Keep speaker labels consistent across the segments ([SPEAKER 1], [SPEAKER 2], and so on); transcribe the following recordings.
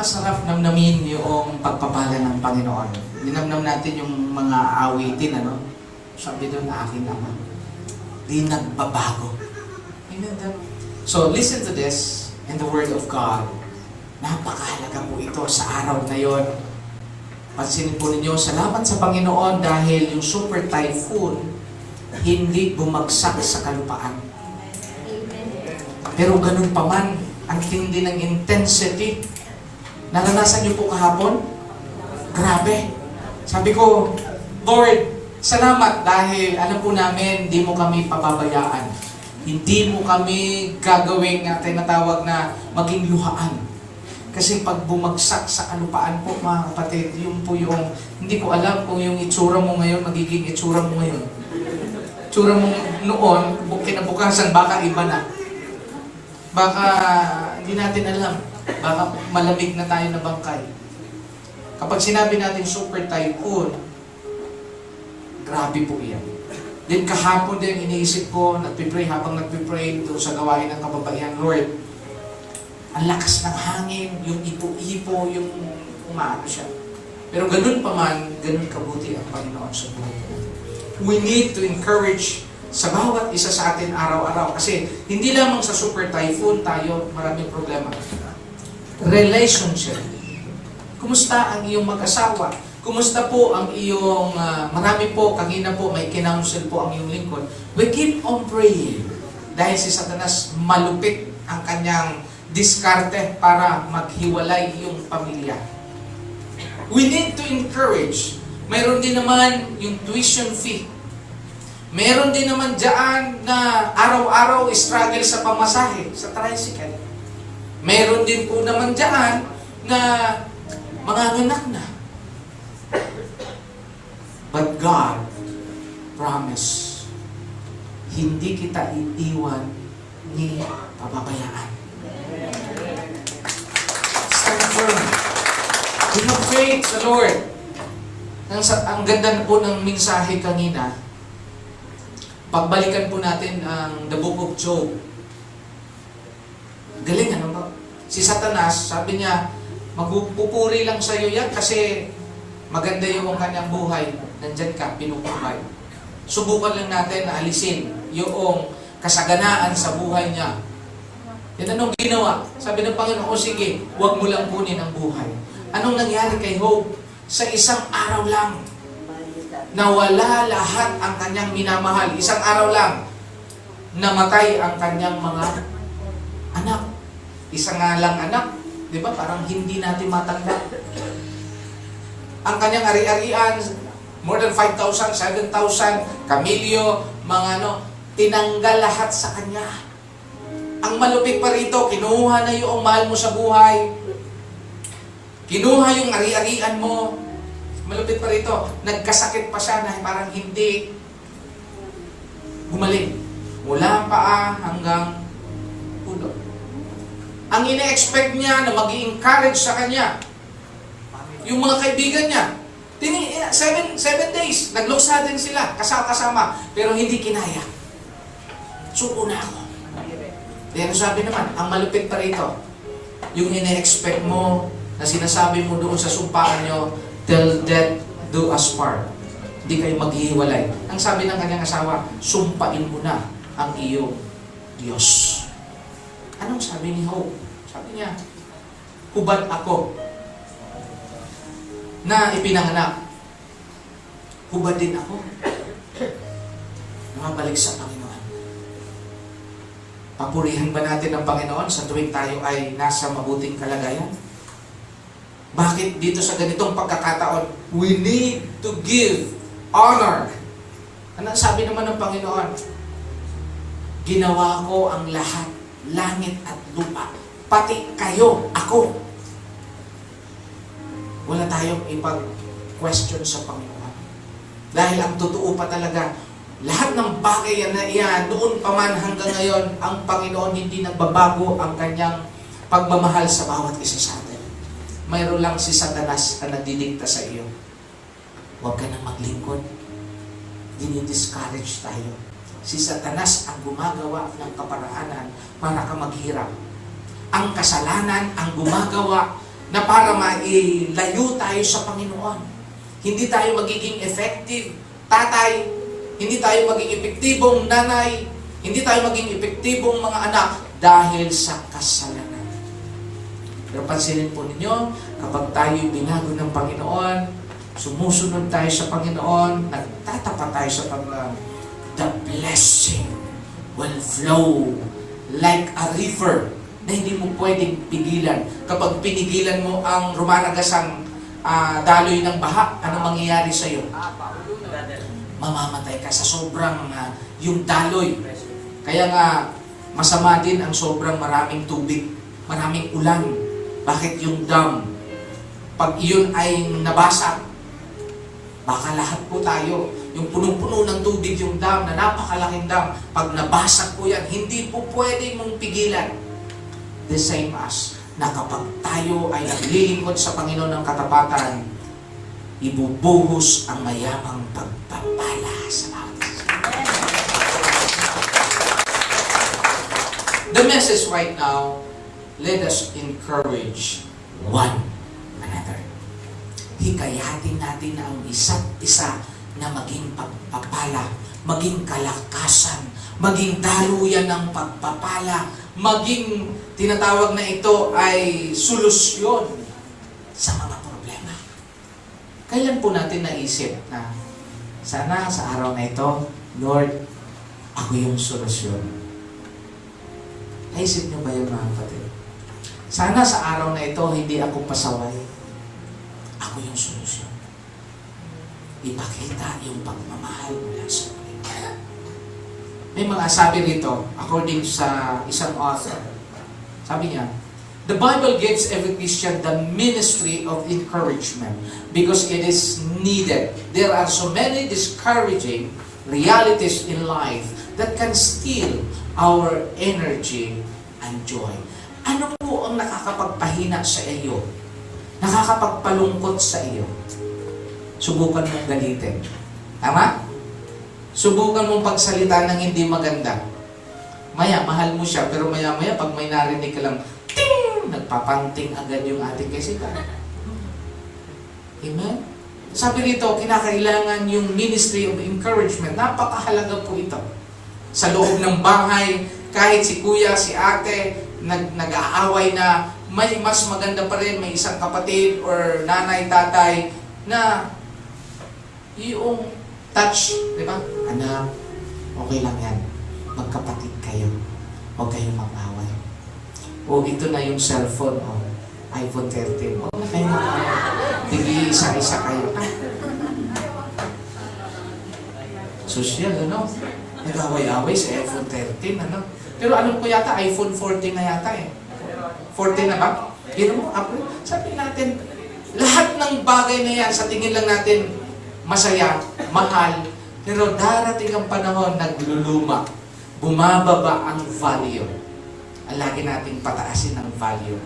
[SPEAKER 1] napakasarap namnamin yung pagpapala ng Panginoon. Ninamnam natin yung mga awitin, ano? Sabi doon, aking Ama. Di nagbabago. Amen. So, listen to this in the Word of God. Napakahalaga po ito sa araw na yon. Pansinin po ninyo, salamat sa Panginoon dahil yung super typhoon hindi bumagsak sa kalupaan. Pero ganun pa man, ang tindi ng intensity. Naranasan niyo po kahapon? Grabe. Sabi ko, Lord, salamat dahil alam po namin, hindi mo kami pababayaan. Hindi mo kami gagawing tinatawag na maging luhaan. Kasi pag bumagsak sa kalupaan po, mga kapatid, yun po yung, hindi ko alam kung yung itsura mo ngayon, magiging itsura mo ngayon. Itsura mo noon, kinabukasan, baka iba na. Baka hindi natin alam. Baka malamig na tayo na bangkay. Kapag sinabi natin super typhoon, grabe po yan. Then kahapon din iniisip ko, nagpipray habang nagpipray doon sa gawain ng kababaihan, Lord, ang lakas ng hangin, yung ipo-ipo, yung umaano siya. Pero ganun pa man, ganun kabuti ang Panginoon sa buhay. We need to encourage sa bawat isa sa atin araw-araw. Kasi hindi lamang sa super typhoon tayo maraming problema. Relationship. Kumusta ang iyong mag-asawa? Kumusta po ang iyong, marami po, kanina po, may kinounsel po ang iyong lingkod. We keep on praying. Dahil si Satanas malupit ang kanyang diskarte para maghiwalay yung pamilya. We need to encourage. Mayroon din naman yung tuition fee. Meron din naman dyan na araw-araw struggle sa pamasahe, sa tricycle. Meron din po naman dyan na manganganak na. But God promise, hindi kita iiwan ni pababayaan. Stand firm. We have faith sa Lord. Ang ganda po ng mensahe kanina. Pagbalikan po natin ang the book of Job. Galing, ano ba? Si Satanas, sabi niya, magpupuri lang sa iyo yan kasi maganda yung kanyang buhay. Nandyan ka, pinupumay. Subukan lang natin na alisin yung kasaganaan sa buhay niya. Yan anong ginawa? Sabi ng Panginoon, o sige, huwag mo lang kunin ang buhay. Anong nangyari kay Job? Sa isang araw lang, nawala lahat ang kanyang minamahal. Isang araw lang, namatay ang kanyang mga anak. Isang nga lang anak, di ba? Parang hindi natin matanda. Ang kanyang ari-arian, more than 5,000, 7,000, kamilyo, mga tinanggal lahat sa kanya. Ang malupit pa rito, kinuha na yung mahal mo sa buhay. Kinuha yung ari-arian mo. Malupit pa rito, nagkasakit pa siya na parang hindi gumaling. Mula paa hanggang ulo. Ang ine-expect niya na mag-i-encourage sa kanya, yung mga kaibigan niya, 7 days, nagluksa din sila, kasama, pero hindi kinaya. Suko na ako. Then sabi naman, ang malupit pa rito, yung ine-expect mo, na sinasabi mo doon sa sumpaan nyo, till death do us part. Hindi kayo maghihiwalay. Ang sabi ng kanyang asawa, sumpain mo na ang iyong Diyos. Anong sabi ni Job? Sabi niya, hubad ako na ipinanganak. Hubad din ako. Namabalik sa Panginoon. Papurihan ba natin ang Panginoon sa tuwing tayo ay nasa mabuting kalagayan? Bakit dito sa ganitong pagkakataon, we need to give honor? Ano sabi naman ng Panginoon? Ginawa ko ang lahat, langit at lupa. Pati kayo, ako. Wala tayong ipag-question sa Panginoon. Dahil ang totoo pa talaga, lahat ng bagay na iyan, noon pa man hanggang ngayon, ang Panginoon hindi nagbabago ang kanyang pagmamahal sa bawat isa sa atin. Mayroon lang si Satanas na nagdidikta sa iyo. Huwag ka nang maglingkod. Dinidiscourage tayo. Si Satanas ang gumagawa ng kaparaanan para ka maghirap. Ang kasalanan ang gumagawa na para mailayo tayo sa Panginoon. Hindi tayo magiging effective tatay, hindi tayo maging epektibong nanay, hindi tayo maging epektibong mga anak dahil sa kasalanan. Pero pansinin po ninyo, kapag tayo binago ng Panginoon, sumusunod tayo sa Panginoon, nagtatapat tayo sa Panginoon, the blessing will flow like a river na hindi mo pwedeng pigilan. Kapag pinigilan mo ang rumanagasang daloy ng baha, ano mangyayari sa iyo? Mamamatay ka sa sobrang yung daloy. Kaya nga, masama din ang sobrang maraming tubig, maraming ulan. Bakit yung dam? Pag iyon ay nabasag, baka lahat po tayo, yung punong-puno ng tubig yung dam, na napakalaking dam, pag nabasag po yan, hindi po pwede mong pigilan. The same as, na kapag tayo ay naglilingkod sa Panginoon ng katapatan, ibubuhos ang mayamang pagpapala sa bawat isa. The message right now, let us encourage one another. Hikayatin natin ang isa't isa na maging pagpapala, maging kalakasan, maging daluyan ng pagpapala, maging tinatawag na ito ay solusyon sa mga problema. Kailan po natin naisip na sana sa araw na ito, Lord, ako yung solusyon? Naisip niyo ba yung mga kapatid? Sana sa araw na ito, hindi ako pasaway. Ako yung solusyon. Ipakita yung pagmamahal mula sa Panginoon. May mga sabi rito, according sa isang author, sabi niya, the Bible gives every Christian the ministry of encouragement because it is needed. There are so many discouraging realities in life that can steal our energy and joy. Ano po ang nakakapagpahina sa iyo? Nakakapagpalungkot sa iyo? Subukan mong galitin. Tama? Subukan mong pagsalita ng hindi maganda. Maya, mahal mo siya, pero maya-maya, pag may narinig ka lang, ting! Nagpapanting agad yung ating kesika. Amen? Sabi rito, kinakailangan yung ministry of encouragement. Napakahalaga po ito. Sa loob ng bahay, kahit si kuya, si ate, nag-aaway na may mas maganda pa rin, may isang kapatid or nanay, tatay, na yung touch, di ba? Anak, okay lang yan. Magkapatid kayo. Huwag kayong mag-away. O ito na yung cellphone, o iPhone 13. Huwag na kayo mag-away. Hindi isa-isa kayo. Social, ano? Nag-away-away sa iPhone 13, ano? Pero alam ko yata, iPhone 14 na yata eh. 14 na ba? Yun mo, sabi natin, lahat ng bagay na yan, sa tingin lang natin, masaya, mahal, pero darating ang panahon, nagluluma, bumababa ang value. Ang lagi nating pataasin ang value,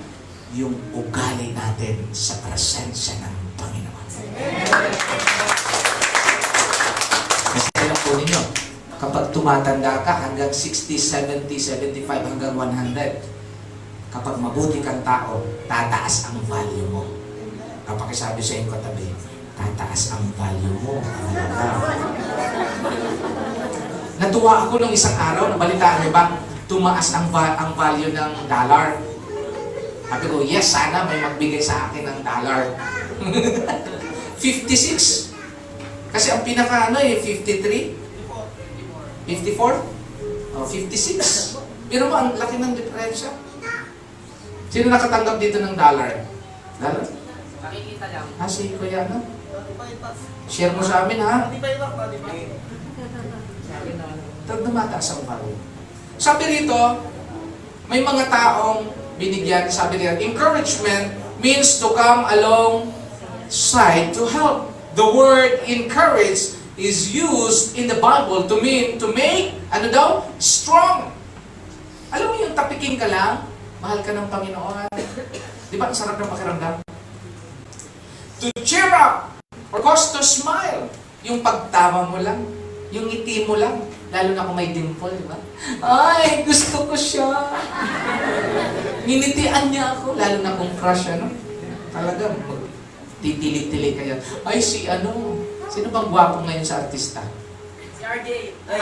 [SPEAKER 1] yung ugali natin sa presensya ng Panginoon. Kasi alam po ninyo, kapag tumatanda ka hanggang 60, 70, 75, hanggang 100, kapag mabuti kang tao, tataas ang value mo. Kapag sabi sa iyong katabi, tataas ang value mo. Natuwa ako nung isang araw, nabalitaan niyo ba, tumaas ang value ng dollar. Sabi ko, yes, sana may magbigay sa akin ng dollar. 56. Kasi ang pinaka 53? 54? Oh, 56. Pero mo, ang laki ng diferensya. Sino nakatanggap dito ng dollar? Dollar?
[SPEAKER 2] Nakikita lang.
[SPEAKER 1] Si Kuya, no? Share mo sa amin, ha? Dumataas ang value. Sabi rito, may mga taong binigyan, sabi rito, encouragement means to come alongside to help. The word encourage is used in the Bible to mean, to make, ano daw? Strong. Alam mo yung tapiking ka lang, mahal ka ng Panginoon. Di ba, ang sarap ng pakiramdam? To cheer up, or cause to smile. Yung pagtawa mo lang, yung ngiti mo lang, lalo na kung may dimple, di ba? Ay, gusto ko siya. Ninitian niya ako, lalo na kung crush, ano? Talaga, titilik-tilik kayo. Ay, sino bang gwapo ngayon sa artista?
[SPEAKER 2] Si RJ.
[SPEAKER 1] Ha?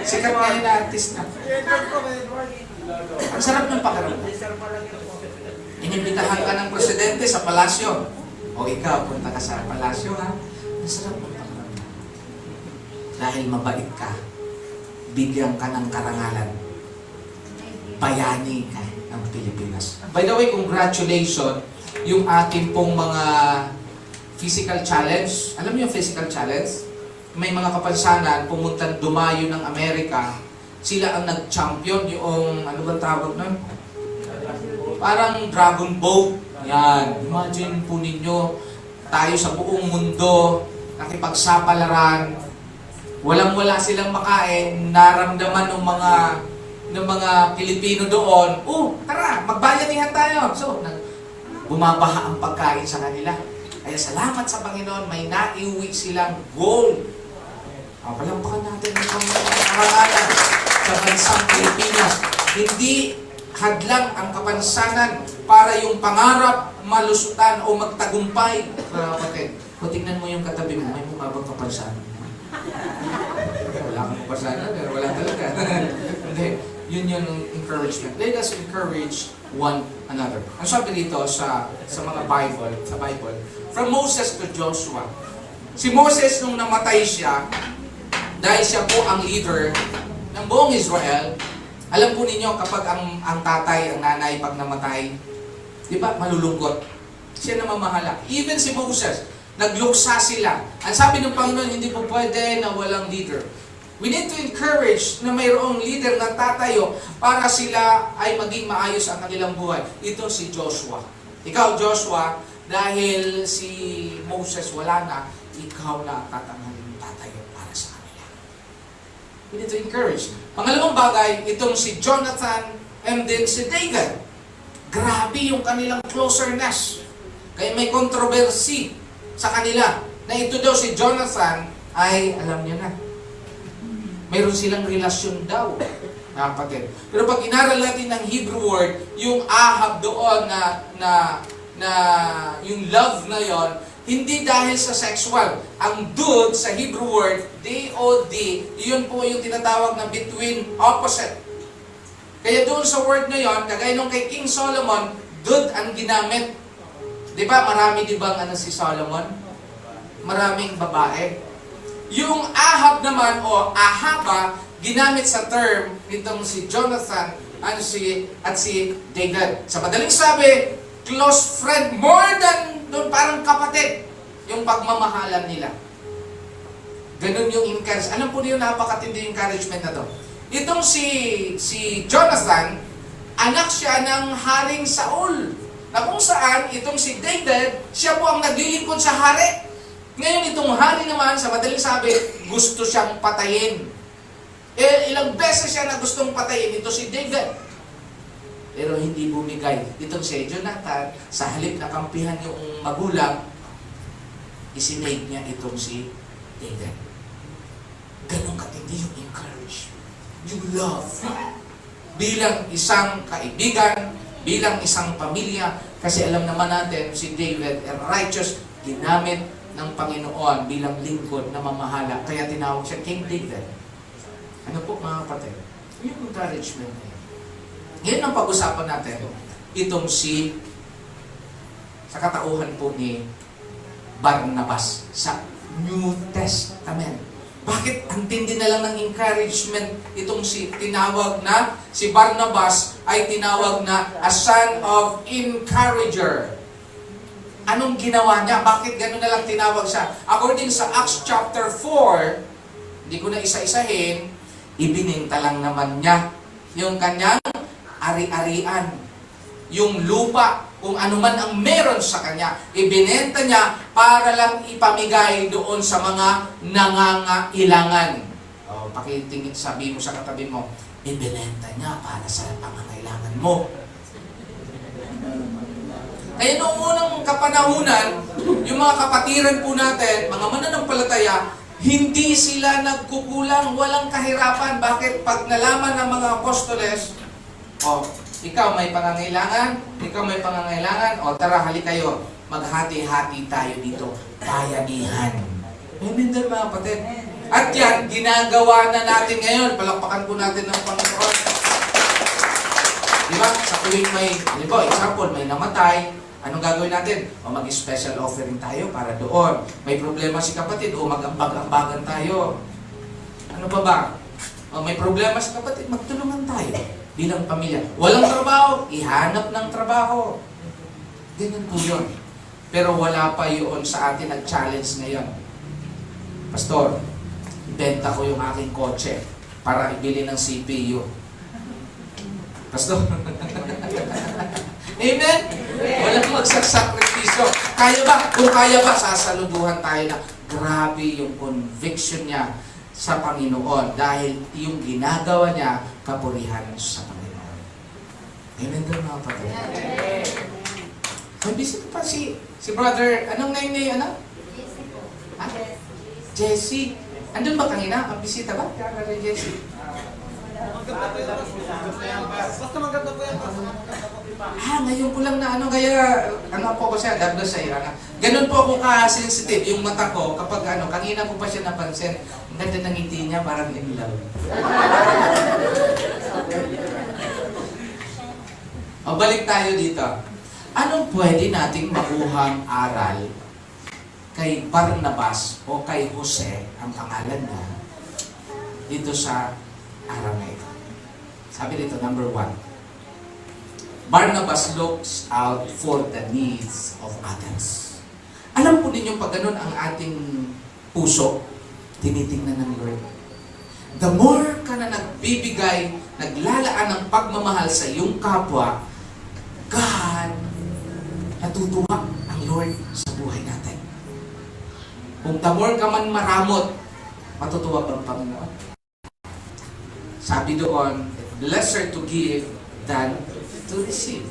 [SPEAKER 1] Sikat ngayon na artista. Ang sarap ng pakiramdam. Inimbitahan ka ng presidente sa palasyo. O ikaw, punta ka sa palasyo, ha? Ang sarap ng pakiramdam. Dahil mabait ka, bigyan ka ng karangalan. Bayani ka ng Pilipinas. By the way, congratulations yung ating pong mga physical challenge. Alam niyo yung physical challenge? May mga kapansanan, pumuntan dumayo ng Amerika, sila ang nag-champion, yung, ano bang tawag nun? Parang dragon boat. Yan. Imagine po ninyo, tayo sa buong mundo, nakipagsapalaran, walang-wala silang makain, naramdaman ng mga Pilipino doon, tara, magbayanihan tayo. So, bumabaha ang pagkain sa kanila. Kaya salamat sa Panginoon, may naiuwi silang gold. Palampakan natin ang karangalan sa bansang Pilipinas. Hindi hadlang ang kapansanan para yung pangarap malusutan o magtagumpay. Kapatid, kung tingnan mo yung katabi mo, may mukha bang kapansanan? Wala kang kapansanan, wala talaga. Hindi, yun yung encouragement. Let us encourage one another. Ang sabi dito sa mga Bible, from Moses to Joshua. Si Moses nung namatay siya, dahil siya po ang leader ng buong Israel, alam po ninyo kapag ang tatay, ang nanay pag namatay, di ba, malulungkot. Siya na mamahala. Even si Moses, nagluksa sila. Ang sabi ng Panginoon, hindi po pwede na walang leader. We need to encourage na mayroong leader na tatayo para sila ay maging maayos ang kanilang buhay. Ito si Joshua. Ikaw, Joshua, dahil si Moses wala na, ikaw na tatanghalin tatayo para sa kanila. We need to encourage. Pangalawang bagay, itong si Jonathan and then si David. Grabe yung kanilang closerness. Kaya may controversy sa kanila na ito daw si Jonathan ay, alam niyo na, mayroon silang relasyon daw, kapatid. Pero pag inaral natin ng Hebrew word, yung ahab doon na yung love na yon, hindi dahil sa sexual. Ang dud sa Hebrew word, D-O-D, yun po yung tinatawag na between opposite. Kaya doon sa word na yon, kagaya nung kay King Solomon, dud ang ginamit. Di ba marami di bang si Solomon? Maraming babae. Yung Ahab naman o Ahaba, ginamit sa term nitong si Jonathan at si David. Sa madaling sabi, close friend, more than doon parang kapatid, yung pagmamahalan nila. Ganun yung encouragement. Alam po niyo, napakatindi yung encouragement na to. Itong si Jonathan, anak siya ng Haring Saul. Na kung saan, itong si David, siya po ang naglilingkod sa hari. Ngayon itong hari naman, sa madaling sabi, gusto siyang patayin. Ilang beses siya na gustong patayin, ito si David. Pero hindi bumigay. Itong si Jonathan, sa halip na kampihan yung magulang, isinave niya itong si David. Ganun katindi yung encourage. Yung love. Bilang isang kaibigan, bilang isang pamilya, kasi alam naman natin, si David, righteous, ginamit ng Panginoon bilang lingkod na mamahala. Kaya tinawag siya King David. Ano po mga kapatid? Yung encouragement na yun. Ngayon ang pag-usapan natin, itong sa katauhan po ni Barnabas sa New Testament. Bakit ang tindi na lang ng encouragement itong si Barnabas ay tinawag na a son of encourager? Anong ginawa niya? Bakit gano'n na lang tinawag siya? According sa Acts chapter 4, hindi ko na isa-isahin, ibininta lang naman niya yung kanyang ari-arian. Yung lupa, kung ano man ang meron sa kanya, ibinenta niya para lang ipamigay doon sa mga nangangailangan. Pakitingin, sabi mo sa katabi mo, ibinenta niya para sa pangangailangan mo. Kaya noong unang kapanahunan, yung mga kapatiran po natin, mga mananampalataya, hindi sila nagkukulang, walang kahirapan. Bakit? Pag nalaman ng mga apostoles, O, ikaw may pangangailangan, o tara, hali kayo. Maghati-hati tayo dito. Bayanihan. Amen din mga kapatid. At yan, ginagawa na natin ngayon. Palakpakan po natin ng Panginoon. Diba? Sa tuwing may, example, may namatay, anong gagawin natin? O mag-special offering tayo para doon. May problema si kapatid, o mag-ambag-ambagan tayo. Ano pa ba? O may problema si kapatid, magtulungan tayo bilang pamilya. Walang trabaho, ihanap ng trabaho. Ganyan po yun. Pero wala pa yun sa atin nag-challenge ngayon. Pastor, benta ko yung aking kotse para ibili ng CPU. Pastor? Amen? Walang magsasakripisyo. Kaya ba? Kung kaya ba, sasaluduhan tayo na grabe yung conviction niya sa Panginoon dahil yung ginagawa niya, kapurihan sa Panginoon. Amen doon mga kapatid. May bisita pa si brother, anong name ni, ano? Ha? Jesse. Andun ba kanina? Ang bisita ba? Brother Jesse.
[SPEAKER 2] Basta maganda po yan.
[SPEAKER 1] Ngayon ko lang na ano, kaya, ano po ko siya, God bless siya. Ganun po ako ka-sensitive, yung mata ko, kapag ano, kanina ko pa siya napansin, ang ganda ng ngiti niya, parang in love. O, balik tayo dito. Anong pwede nating makuhang aral kay Barnabas o kay Jose, ang pangalan niya, dito sa araw na ito? Sabi dito, number 1, Barnabas looks out for the needs of others. Alam po ninyo pag ganun ang ating puso, tinitingnan ng Lord. The more ka na nagbibigay, naglalaan ng pagmamahal sa iyong kapwa, God, natutuwa ang Lord sa buhay natin. Kung the more ka man maramot, matutuwa bang Panginoon? Sabi doon, lesser to give than to receive.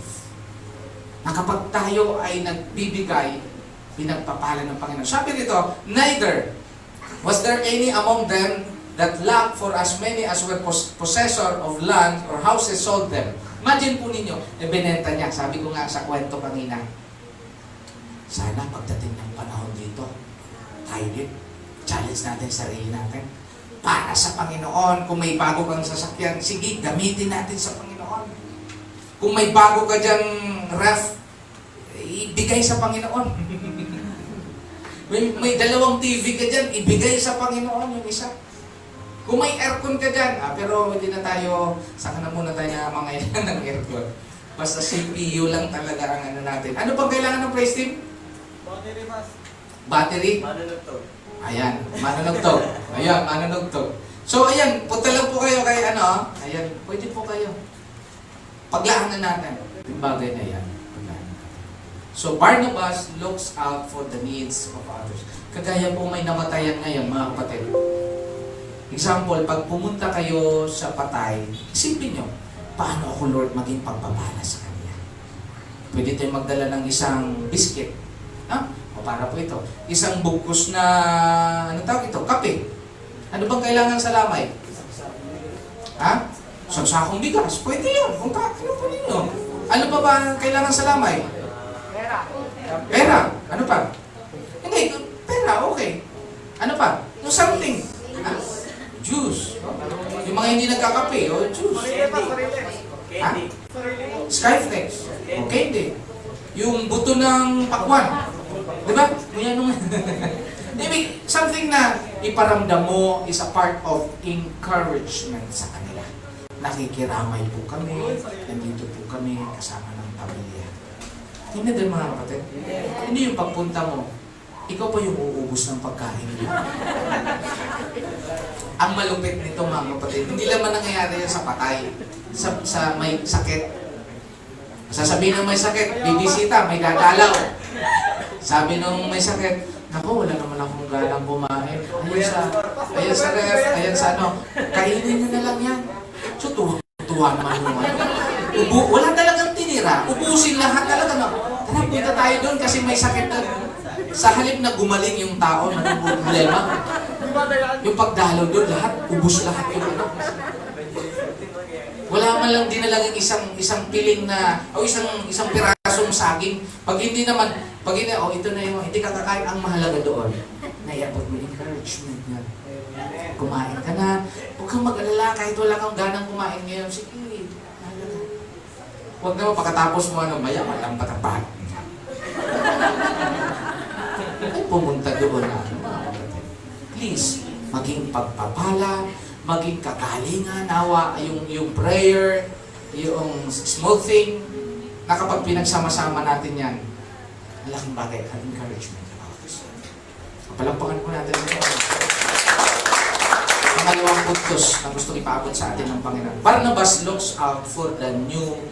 [SPEAKER 1] Na kapag tayo ay nagbibigay, pinagpapala ng Panginoon. Sabi dito, neither was there any among them that lacked, for as many as were possessor of land or houses sold them. Imagine po ninyo, binenta niya. Sabi ko nga sa kwento kanina, sana pagdating ng panahon dito, tayo din, challenge natin sarili natin. Para sa Panginoon, kung may bago kang sasakyan, sige, gamitin natin sa Panginoon. Kung may bago ka dyan ref, ibigay sa Panginoon. may dalawang TV ka dyan, ibigay sa Panginoon yung isa. Kung may aircon ka dyan, pero hindi na tayo, saka na muna tayo na mangailangan ng aircon. Basta CPU lang talaga ang ano natin. Ano pang kailangan ng praise team?
[SPEAKER 2] Battery mas.
[SPEAKER 1] Battery?
[SPEAKER 2] Manunugtog.
[SPEAKER 1] Ayan, manunugtog. Ayan, manunugtog. So, ayan, punta lang po kayo kay ano, ayan, pwede po kayo. Paglaanan natin yung bagay na yan. So, Barnabas looks out for the needs of others. Kagaya po may namatayan ngayon, mga kapatid. Example, pag pumunta kayo sa patay, isipin nyo, paano ako, Lord, maging pagpapala sa kanya? Pwede tayong magdala ng isang biscuit. Ha? O para po ito. Isang bugkos na, ano tawag ito? Kape. Ano bang kailangan sa lamay? Ha? Isang sakong bigas. Pwede yun. Kung ano po ninyo? Ano pa ba ang kailangan sa lamay? Pera. Ano pa? Hindi, pera, okay. Ano pa? No, something. Ha? Juice. Yung mga hindi nagkakape, o juice. Ha? Skyflex. O candy. Yung buto ng pakwan. Diba? May ano nga. Something na iparamdam mo is a part of encouragement sa kanila. Nakikiramay po kami, nandito po kami kasama ng pamilya. Hindi din mga kapatid. Hindi yung pagpunta mo, ikaw pa yung uubos ng pagkain mo. Ang malupit nito mga kapatid, hindi naman nangyayari yan sa patay, sa may sakit. Sasabihin ng may sakit, bibisita, may dadalaw. Sabi nung may sakit, naku, wala naman akong ganang kumain. Ayan sa ref, ayan sa ano, kainin nyo na lang yan. So, tuwa naman yung ano. Wala talagang tinira, ubusin lahat talaga. No? Tara, punta tayo doon kasi may sakit na. Sa halip na gumaling yung tao, naging problema. Yung pagdalaw doon, lahat, ubus lahat yung ano. Wala man lang dinalagang isang piling na, o isang pirasong saging. Pag hindi, ito na yung, hindi ka kakain, ang mahalaga doon. Naiabot mo encouragement niya. Kumain ka na. Huwag kang mag-alala kahit wala kang ganang kumain ngayon. Sige, mahalaga. Huwag naman pagkatapos mo, mayaman lang patapat. Ay, pumunta doon na. Please, maging pagpapala, maging kagalingan, nawa, yung prayer, yung small thing, na kapag pinagsama-sama natin yan, malaking bagay ang encouragement about this. Palampakan po natin ito. Pangalawang puntos na gusto ipaabot sa atin ng Panginoon. Barnabas looks out for the new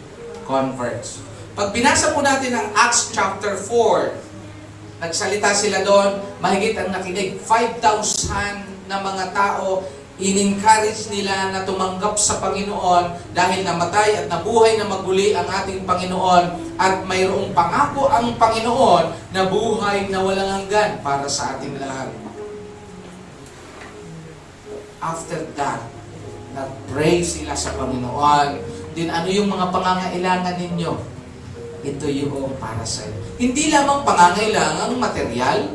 [SPEAKER 1] converts. Pag binasa po natin ang Acts chapter 4, nagsalita sila doon, mahigit ang nakinig, 5,000 na mga tao, in-encourage nila na tumanggap sa Panginoon dahil namatay at nabuhay na maguli ang ating Panginoon at mayroong pangako ang Panginoon na buhay na walang hanggan para sa ating lahat. After that, nag-pray sila sa Panginoon. Din ano yung mga pangangailangan ninyo? Ito yung para sa iyo. Hindi lamang pangangailangang material,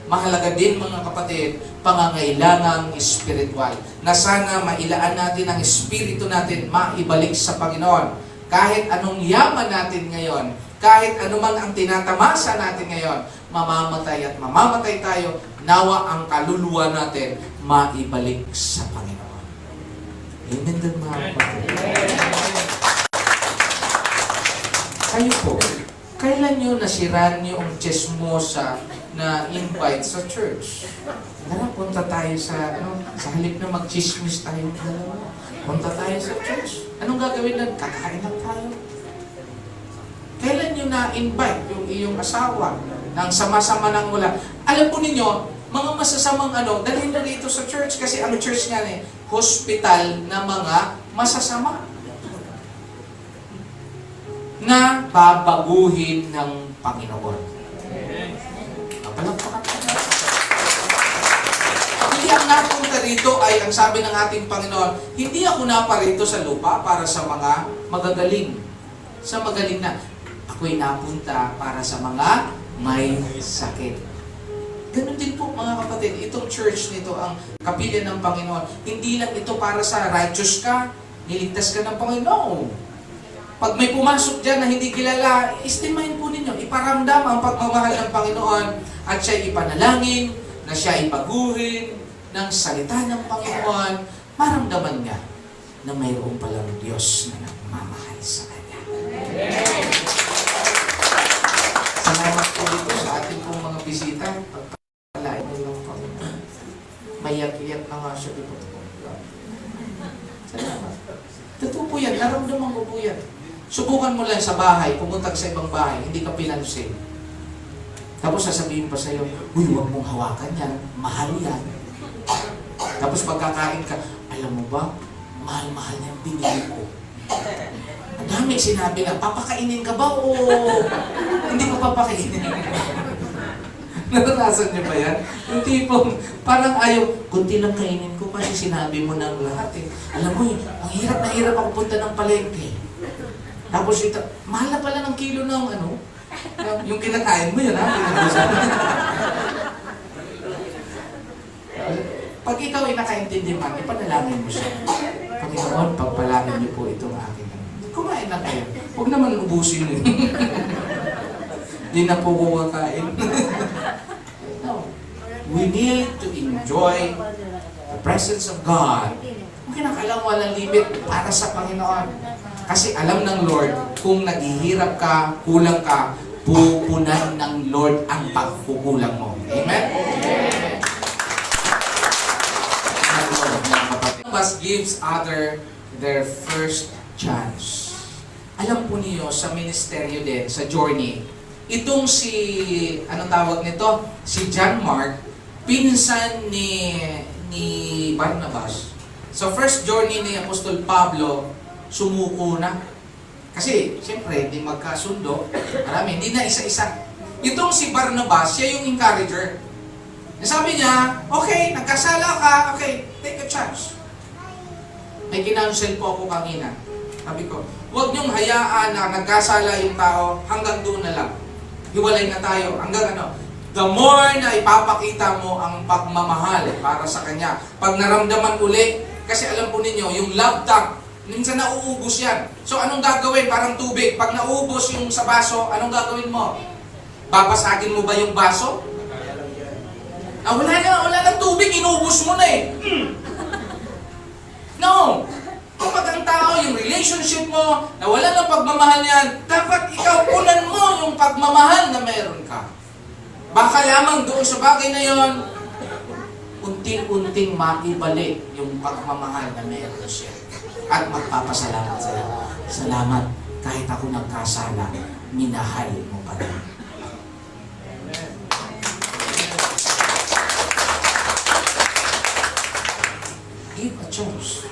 [SPEAKER 1] mahalaga din mga kapatid, pangangailangang espiritual. Na sana mailaan natin ang espiritu natin, maibalik sa Panginoon. Kahit anong yaman natin ngayon, kahit anuman ang tinatamasa natin ngayon, mamamatay at mamamatay tayo, nawa ang kaluluwa natin maibalik sa Panginoon. Amen din mga kapatid. Kayo po, kailan nyo nasiran yung chismosa na invite sa church? Tara, punta tayo sa halip na mag-chismis tayo dalawa. Punta tayo sa church. Anong gagawin nun? Kakain lang tayo. Kailan nyo na-invite yung iyong asawa ng sama-sama ng wala? Alam po ninyo, mga masasamang dalhin na dito sa church kasi ang church nga hospital na mga masasama na babaguhin ng Panginoon. Palakpakan ka na. Hindi ang napunta rito ay, ang sabi ng ating Panginoon, hindi ako naparito sa lupa para sa mga magagaling. Sa magaling na. Ako'y napunta para sa mga may sakit. Ganun din po mga kapatid, itong church nito, ang kapilya ng Panginoon, hindi lang ito para sa righteous ka, niligtas ka ng Panginoon. Pag may pumasok dyan na hindi kilala, estimahin po ninyo, iparamdam ang pagmamahal ng Panginoon at siya ipanalangin, na siya ipaguhin ng salita ng Panginoon, maramdaman niya na mayroon palang Diyos na nagmamahal sa Kanya. Salamat po dito sa ating pong mga bisita. Pagpalain mo ng Panginoon. Mayak-iyak na nga siya dito. Salamat. Totoo po yan, naramdaman ko po yan. Subukan mo lang sa bahay, pumunta sa ibang bahay, hindi ka pinansin. Tapos sasabihin pa sa'yo, uy, huwag mong hawakan yan, mahal yan. Tapos pagkakain ka, alam mo ba, mahal-mahal yan, binili ko. Ang dami sinabi na, papakainin ka ba o hindi ko papakainin? Naranasan niyo ba yan? Yung tipong parang ayaw, kunti lang kainin ko kasi sinabi mo ng lahat eh. Alam mo ang hirap na hirap ako punta ng palengke. Tapos ito, mahal na pala ng kilo ng yung kinakain mo yun ha? Pag ikaw ay nakaintindi man, ipanalangin mo siya. Panginoon, pagpalain niyo po itong aking kumain na kayo. Huwag naman ubusin yun. Hindi na po kumakain. No. We need to enjoy the presence of God. Kung kinakailang walang limit para sa Panginoon. Kasi alam ng Lord, kung naghihirap ka, kulang ka, pupunan ng Lord ang pagkukulang mo. Amen? Barnabas gives other their first chance. Alam po niyo, sa ministeryo din, sa journey, itong si, anong tawag nito? Si John Mark, pinsan ni Barnabas. Sa first journey ni Apostol Pablo, sumuko na. Kasi, siyempre, hindi magkasundo. Marami, hindi na isa-isa. Itong si Barnabas, siya yung encourager. Sabi niya, okay, nagkasala ka, okay, take a chance. May kinounsel po ako kanina. Sabi ko, huwag niyong hayaan na nagkasala yung tao, hanggang doon na lang. Hiwalay na tayo, hanggang ano. The more na ipapakita mo ang pagmamahal para sa kanya, pag naramdaman uli, kasi alam po ninyo, yung love tank, minsan nauubos yan. So anong gagawin? Parang tubig. Pag nauubos yung sa baso, anong gagawin mo? Babasagin mo ba yung baso? Wala nang tubig, inubos mo na eh. No! Kapag ang tao, yung relationship mo, na wala ng pagmamahal yan, dapat ikaw unan mo yung pagmamahal na meron ka. Baka lamang doon sa bagay na yon, unting-unting maibalik yung pagmamahal na meron siya. At magpapasalamat sila. Salamat, kahit ako nagkasala, minahal mo pa rin. Give a chance.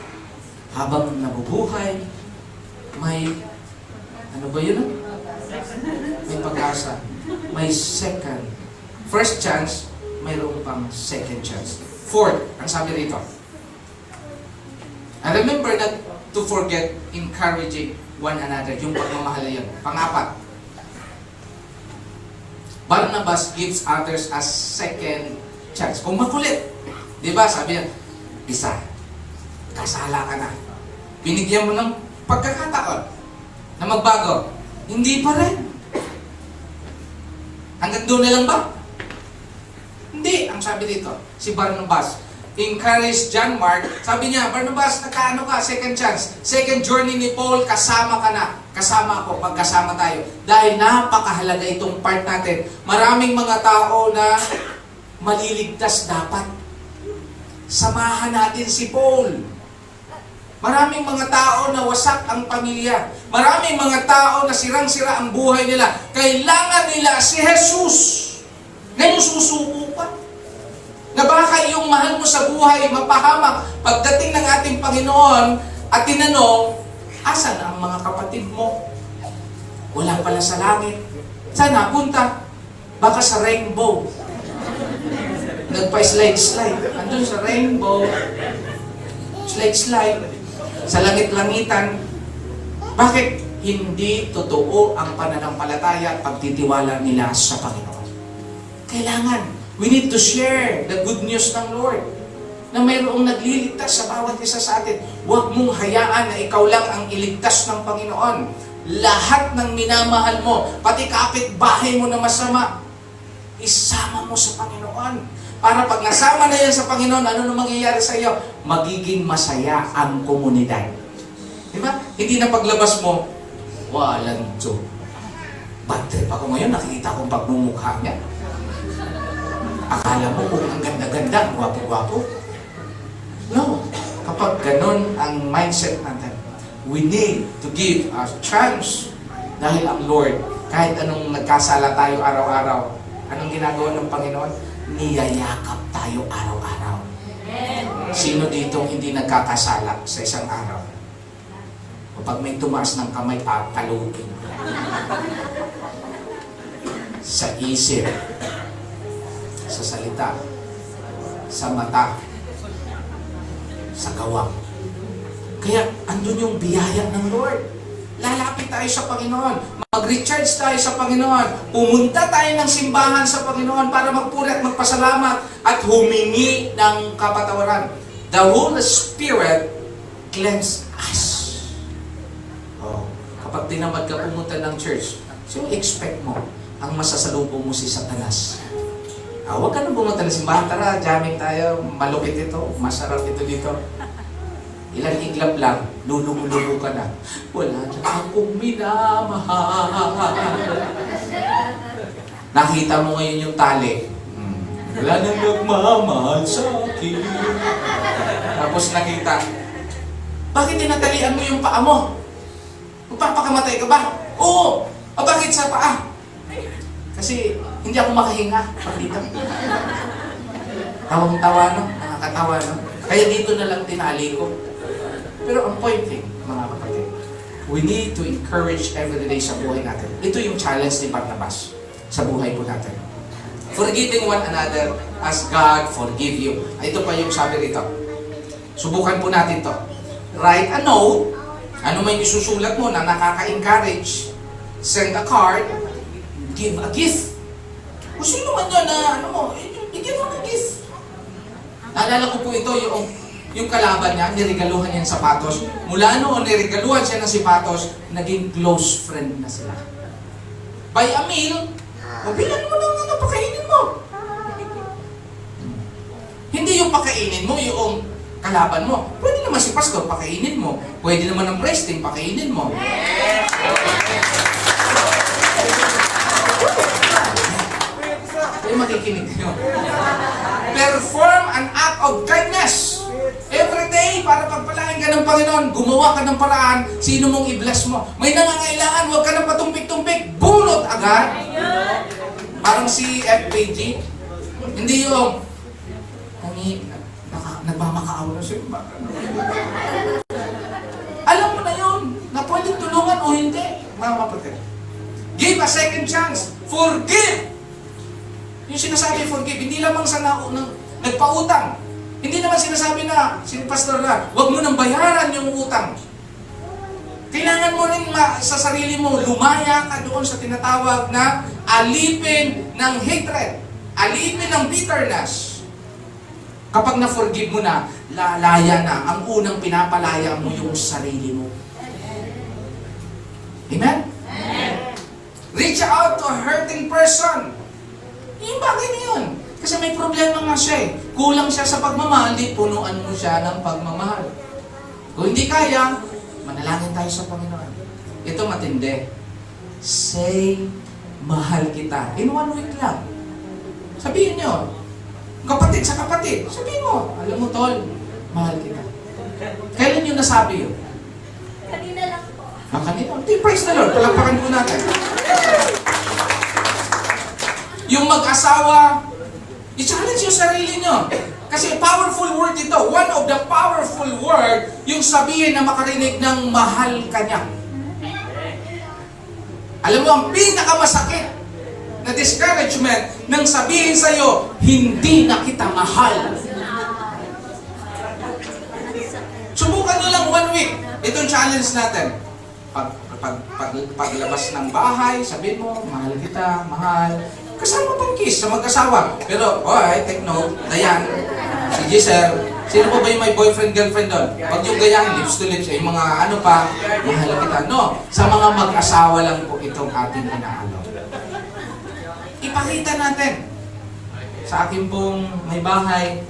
[SPEAKER 1] Habang nabubuhay, may, ano ba yun? May pag-asa. May second. First chance, mayroon pang second chance. Fourth, ang sabi rito. And remember not to forget encouraging one another. Yung pagmamahal yun. Pang-apat. Barnabas gives others a second chance. Kung makulit. Diba? Sabi niya, isa. Kasala ka na. Binigyan mo ng pagkakataon na magbago. Hindi pa rin. Hanggang doon na lang ba? Hindi. Ang sabi dito, si Barnabas, encourage John Mark. Sabi niya, Barnabas, nakaano ka? Second chance. Second journey ni Paul, kasama ka na. Kasama ako, magkasama tayo. Dahil napakahalaga itong part natin. Maraming mga tao na maliligtas dapat. Samahan natin si Paul. Maraming mga tao na wasak ang pamilya. Maraming mga tao na sirang-sira ang buhay nila. Kailangan nila si Jesus. Ngayon susuko pa. Na baka yung mahal mo sa buhay mapahamak. Pagdating ng ating Panginoon at tinanong, asan ang mga kapatid mo? Wala pala sa langit. Saan napunta? Baka sa rainbow. Nagpa-slide-slide. Andun sa rainbow. Slide-slide. Sa langit-langitan. Bakit hindi totoo ang pananampalataya at pagtitiwala nila sa Panginoon? Kailangan. We need to share the good news ng Lord. Na mayroong nagliligtas sa bawat isa sa atin. Huwag mong hayaan na ikaw lang ang iligtas ng Panginoon. Lahat ng minamahal mo, pati kapitbahay mo na masama, isama mo sa Panginoon. Para pag nasama na yan sa Panginoon, ano na mangyayari sa iyo? Magiging masaya ang komunidad. Diba? Hindi na paglabas mo, walang joke. Bad trip ako ngayon, nakikita kong pagmumukha niya. Akala mo kung ang ganda-ganda, gwapo-gwapo. No. Kapag ganun ang mindset natin, we need to give a chance. Dahil ang Lord, kahit anong nagkasala tayo araw-araw, anong ginagawa ng Panginoon? Niyayakap tayo araw-araw. Sino dito hindi nagkakasala sa isang araw? Kapag may tumaas ng kamay, palugin. Sa isip, sa salita, sa mata, sa gawa. Kaya andun yung biyaya ng Lord. Lalapit tayo sa Panginoon. Mag-recharge tayo sa Panginoon. Pumunta tayo ng simbahan sa Panginoon para magpuri at magpasalamat at humingi ng kapatawaran. The Holy Spirit cleanse us. Oh, kapag tinamad ka pumunta ng church, so expect mo ang masasalubong mo si Satanas. Huwag ka na pumunta ng simbahan. Tara, jamming tayo. Malupit ito. Masarap ito dito. Ilang iglap lang, lulubo-lubo ka na. Wala na akong minamahal. Nakita mo ngayon yung tali. Wala nang nagmamahal sa akin. Tapos nakita, bakit tinatalian mo yung paa mo? Magpapakamatay ka ba? Oo! O bakit sa paa? Kasi hindi ako makahinga pag dito. Tawang-tawa, no? Nakakatawa, no? Kaya dito na lang tinali ko. Pero ang point thing, mga kapatid, we need to encourage every day sa buhay natin. Ito yung challenge ni Barnabas sa buhay po natin. Forgiving one another as God forgive you. Ito pa yung sabi rito. Subukan po natin to. Write a note Ano may isusulat mo na nakaka-encourage, send a card, give a gift. Kung sino man yun na, bigyan mo ng gift. Naalala ko po ito, yung kalaban niya, niregaluhan niya ng sapatos. Mula noon, niregaluhan siya ng sapatos, naging close friend na sila. Buy a meal, bilan mo lang na pakainin mo. Hindi yung pakainin mo, yung kalaban mo. Pwede naman si pastor, pakainin mo. Pwede naman ang breasting, pakainin mo. Kayo makikinig kayo. Perform an act of kindness. Every day, para pagpalain ka ng Panginoon, gumawa ka ng paraan, sino mong i-bless mo. May nangangailangan, huwag ka nang patumpik-tumpik, bunot agad. Parang si FPG. Hindi yung, nagmamakaawa na siya. Alam mo na yun, na pwedeng tulungan o hindi, mga kapatid. Give a second chance. Forgive. Yung sinasabi forgive, hindi lamang sa nagpautang. Hindi naman sinasabi na, pastor na, huwag mo nang bayaran yung utang. Kailangan mo rin sa sarili mo, lumaya ka doon sa tinatawag na alipin ng hatred. Alipin ng bitterness. Kapag na-forgive mo na, lalaya na. Ang unang pinapalaya mo yung sarili mo. Amen? Reach out to a hurting person. Yung bagay na yun. Kasi may problema nga siya eh. Kulang siya sa pagmamahal, di punuan mo siya ng pagmamahal. Kung hindi kaya, manalangin tayo sa Panginoon. Ito matindi. Say, mahal kita. In 1 week lang. Sabihin nyo, kapatid sa kapatid, sabihin mo, alam mo tol, mahal kita. Kailan nyo nasabi yun?
[SPEAKER 3] Kanina lang po.
[SPEAKER 1] Kanina? Praise the Lord, palagpakan po natin. Yung mag-asawa, i-challenge yung sarili nyo. Kasi powerful word ito. One of the powerful word, yung sabihin na makarinig ng mahal ka niya. Alam mo, ang pinakamasakit na discouragement nang sabihin sa'yo, hindi na kita mahal. Subukan nyo lang 1 week. Itong challenge natin. Paglabas ng bahay, sabihin mo, mahal kita, mahal. Kasama pang kiss sa mag-asawa. Pero, take note, Dayan, si Giselle, sino po ba yung may boyfriend, girlfriend doon? Huwag yung gayahin, lips to lips, yung mga ano pa, mahal kita. No, sa mga mag-asawa lang po itong ating inaalo. Ipakita natin. Sa akin pong may bahay,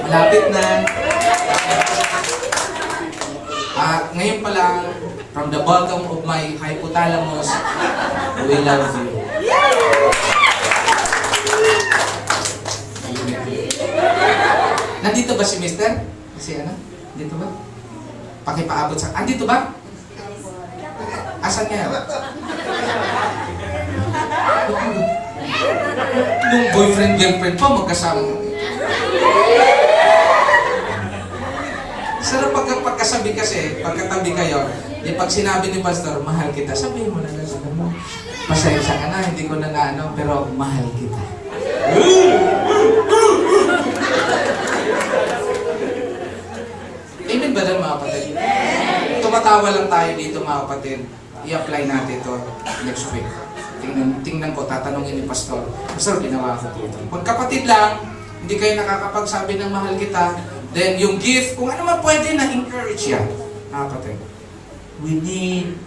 [SPEAKER 1] malapit na. At ngayon pa lang, from the bottom of my hypothalamus, we love you. Nandito ba si Mister? Si ano? Dito ba? Pakipaabot sa... Andito ba? Asan niya? Nung boyfriend, girlfriend pa, magkasama. Sarap pagkasabi kasi, pagkatabi kayo, di pag sinabi ni Pastor, mahal kita, sabihin mo na lang, pasensya ka na, hindi ko na ano, pero mahal kita. Amen ba doon mga kapatid? Tumatawa lang tayo dito mga kapatid. I-apply natin ito next week. Tingnan ko, tatanungin ni Pastor. Pastor, ginawa ko dito. Pag kapatid lang, hindi kayo nakakapagsabi ng mahal kita, then yung gift, kung ano man pwede na encourage yan. Mga kapatid, we need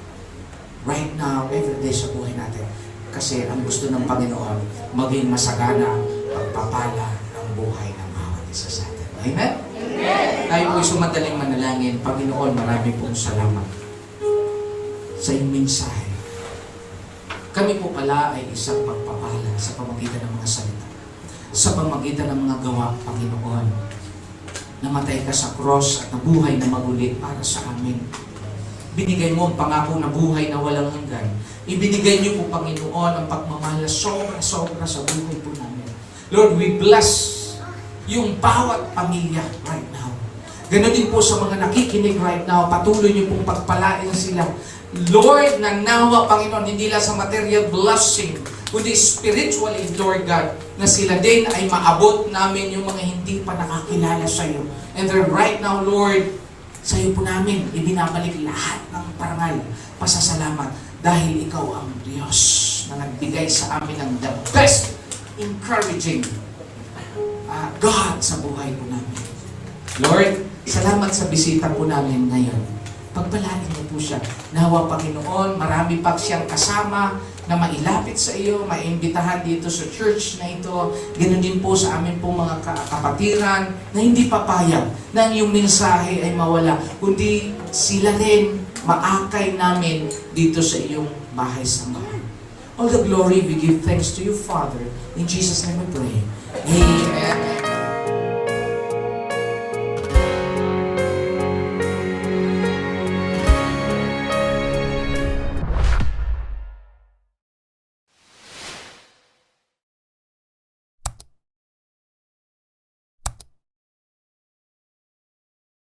[SPEAKER 1] right now, every day sa buhay natin. Kasi ang gusto ng Panginoon, maging masagana, pagpapala ng buhay ng bawat isa sa atin. Amen? Tayo po'y sumadaling manalangin. Panginoon, marami pong salamat sa iyong mensahe. Kami po pala ay isang pagpapala sa pamagitan ng mga salita. Sa pamagitan ng mga gawa, Panginoon. Namatay ka sa cross at nabuhay na maguli para sa amin. Binigay mo ang pangako na buhay na walang hanggan. Ibinigay niyo po, Panginoon, ang pagmamahal na sobra-sobra sa buhay po namin. Lord, we bless yung bawat pamilya right now. Ganon din po sa mga nakikinig right now. Patuloy niyo pong pagpalain sila. Lord, nanawa, Panginoon, hindi lang sa material blessing, kundi spiritually, Lord God, na sila din ay maabot namin yung mga hindi pa nakakilala sa iyo. And then right now, Lord, Sa iyo po namin ibinabalik lahat ng parangal, pasasalamat, dahil ikaw ang Diyos na nagbigay sa amin ng the best encouraging God sa buhay po namin. Lord, salamat sa bisita po namin ngayon. Pagpalain niyo po siya. Nawa, Panginoon, marami pa siyang kasama na mailapit sa iyo, maimbitahan dito sa church na ito. Ganun din po sa amin pong mga kapatiran na hindi papayag na ang iyong mensahe ay mawala, kundi sila rin maakay namin dito sa iyong bahay sambahan. All the glory we give thanks to you, Father. In Jesus' name we pray. Amen.